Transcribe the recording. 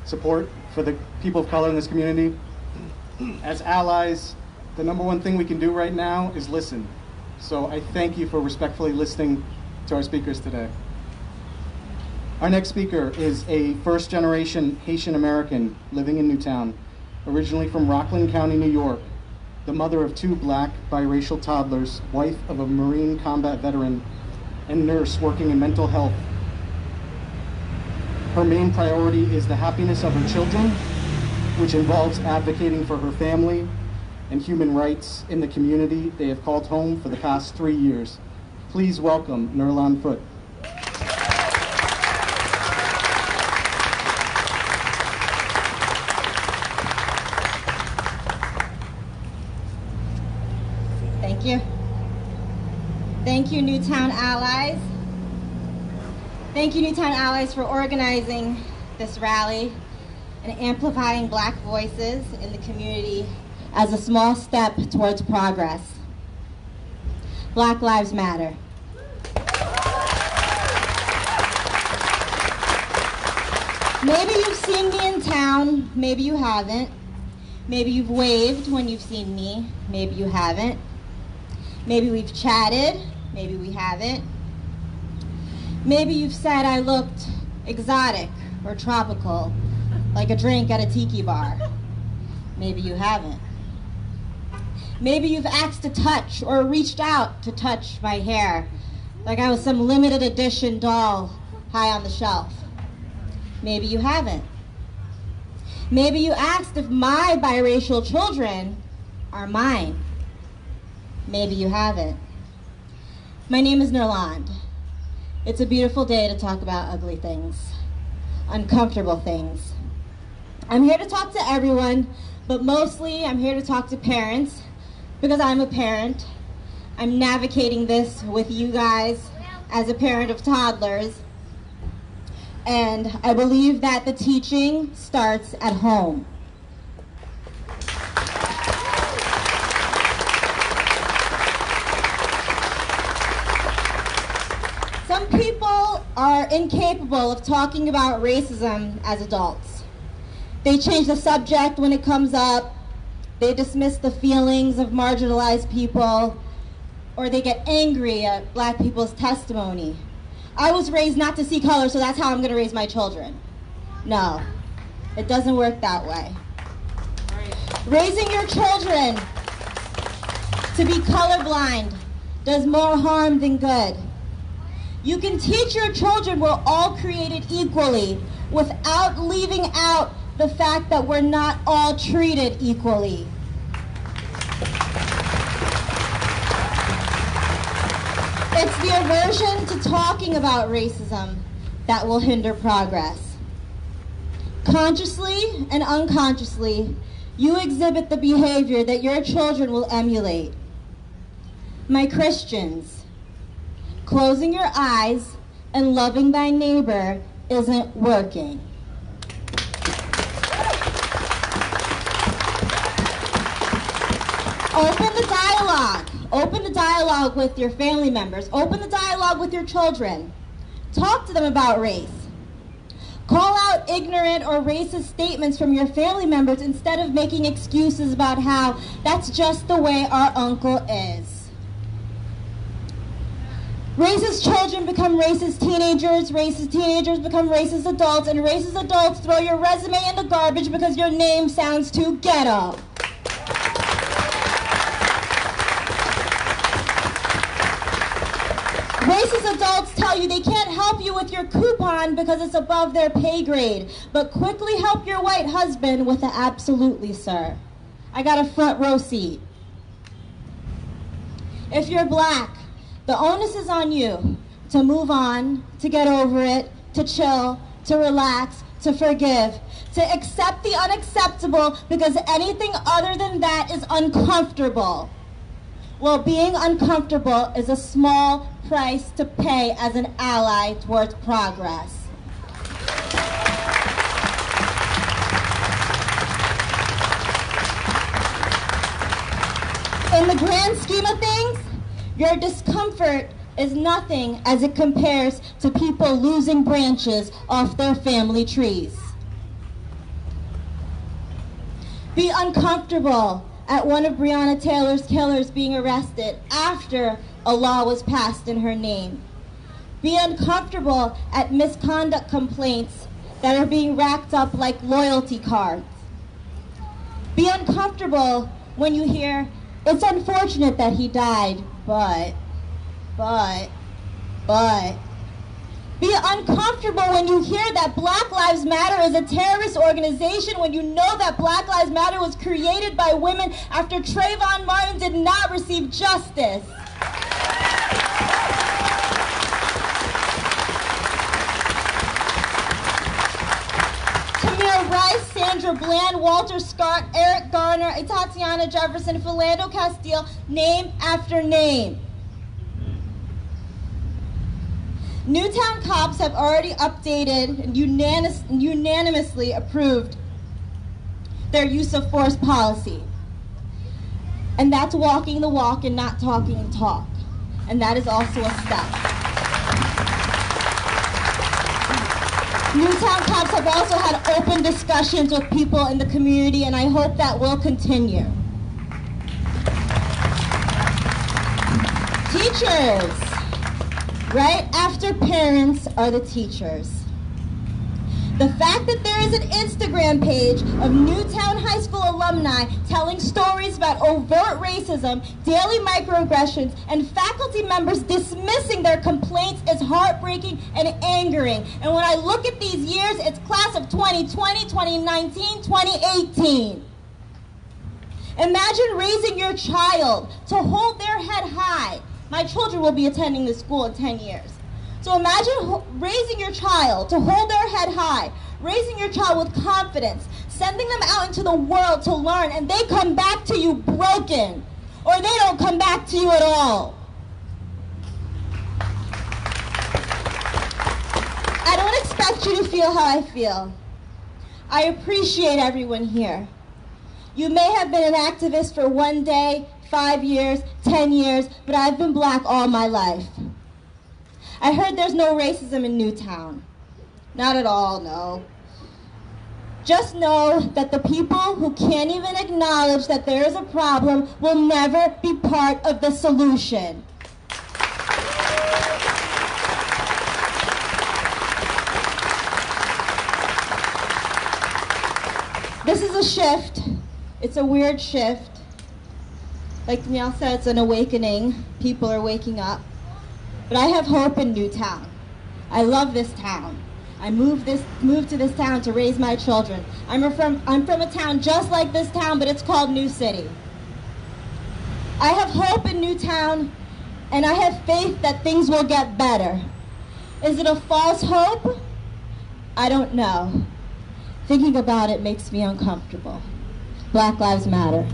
support for the people of color in this community. As allies, the number one thing we can do right now is listen. So I thank you for respectfully listening to our speakers today. Our next speaker is a first-generation Haitian American living in Newtown, originally from Rockland County, New York, the mother of 2 black biracial toddlers, wife of a Marine combat veteran, and nurse working in mental health. Her main priority is the happiness of her children, which involves advocating for her family and human rights in the community they have called home for the past 3 years. Please welcome Nurlan Foote. Thank you. Thank you, Newtown Allies. Thank you, Newtown Allies, for organizing this rally and amplifying Black voices in the community as a small step towards progress. Black Lives Matter. Maybe you've seen me in town, maybe you haven't. Maybe you've waved when you've seen me, maybe you haven't. Maybe we've chatted, maybe we haven't. Maybe you've said I looked exotic or tropical, like a drink at a tiki bar. Maybe you haven't. Maybe you've asked to touch or reached out to touch my hair, like I was some limited edition doll high on the shelf. Maybe you haven't. Maybe you asked if my biracial children are mine. Maybe you haven't. My name is Nurlan. It's a beautiful day to talk about ugly things, uncomfortable things. I'm here to talk to everyone, but mostly I'm here to talk to parents because I'm a parent. I'm navigating this with you guys as a parent of toddlers. And I believe that the teaching starts at home. Some people are incapable of talking about racism as adults. They change the subject when it comes up, they dismiss the feelings of marginalized people, or they get angry at Black people's testimony. I was raised not to see color, so that's how I'm going to raise my children. No, it doesn't work that way. Raising your children to be colorblind does more harm than good. You can teach your children we're all created equally without leaving out the fact that we're not all treated equally. It's the aversion to talking about racism that will hinder progress. Consciously and unconsciously, you exhibit the behavior that your children will emulate. My Christians, closing your eyes and loving thy neighbor isn't working. Open the dialogue. Open the dialogue with your family members. Open the dialogue with your children. Talk to them about race. Call out ignorant or racist statements from your family members instead of making excuses about how that's just the way our uncle is. Racist children become racist teenagers become racist adults, and racist adults throw your resume in the garbage because your name sounds too ghetto. Racist adults tell you they can't help you with your coupon because it's above their pay grade, but quickly help your white husband with an absolutely, sir. I got a front row seat. If you're Black, the onus is on you to move on, to get over it, to chill, to relax, to forgive, to accept the unacceptable because anything other than that is uncomfortable. Well, being uncomfortable is a small price to pay as an ally towards progress. In the grand scheme of things, your discomfort is nothing as it compares to people losing branches off their family trees. Be uncomfortable at one of Breonna Taylor's killers being arrested after a law was passed in her name. Be uncomfortable at misconduct complaints that are being racked up like loyalty cards. Be uncomfortable when you hear, it's unfortunate that he died, but. Be uncomfortable when you hear that Black Lives Matter is a terrorist organization, when you know that Black Lives Matter was created by women after Trayvon Martin did not receive justice. Tamir Rice, Sandra Bland, Walter Scott, Eric Garner, Tatiana Jefferson, Philando Castile, name after name. Newtown cops have already updated and unanimously approved their use of force policy. And that's walking the walk and not talking the talk. And that is also a step. Newtown cops have also had open discussions with people in the community, and I hope that will continue. Teachers. Right after parents are the teachers. The fact that there is an Instagram page of Newtown High School alumni telling stories about overt racism, daily microaggressions, and faculty members dismissing their complaints is heartbreaking and angering. And when I look at these years, it's class of 2020, 2019, 2018. Imagine raising your child to hold their head high. My children will be attending this school in 10 years. So imagine raising your child to hold their head high, raising your child with confidence, sending them out into the world to learn, and they come back to you broken, or they don't come back to you at all. I don't expect you to feel how I feel. I appreciate everyone here. You may have been an activist for one day, 5 years, 10 years, but I've been Black all my life. I heard there's no racism in Newtown. Not at all, no. Just know that the people who can't even acknowledge that there is a problem will never be part of the solution. This is a shift. It's a weird shift. Like Danielle said, it's an awakening. People are waking up. But I have hope in Newtown. I love this town. I moved to this town to raise my children. I'm from a town just like this town, but it's called New City. I have hope in Newtown, and I have faith that things will get better. Is it a false hope? I don't know. Thinking about it makes me uncomfortable. Black Lives Matter.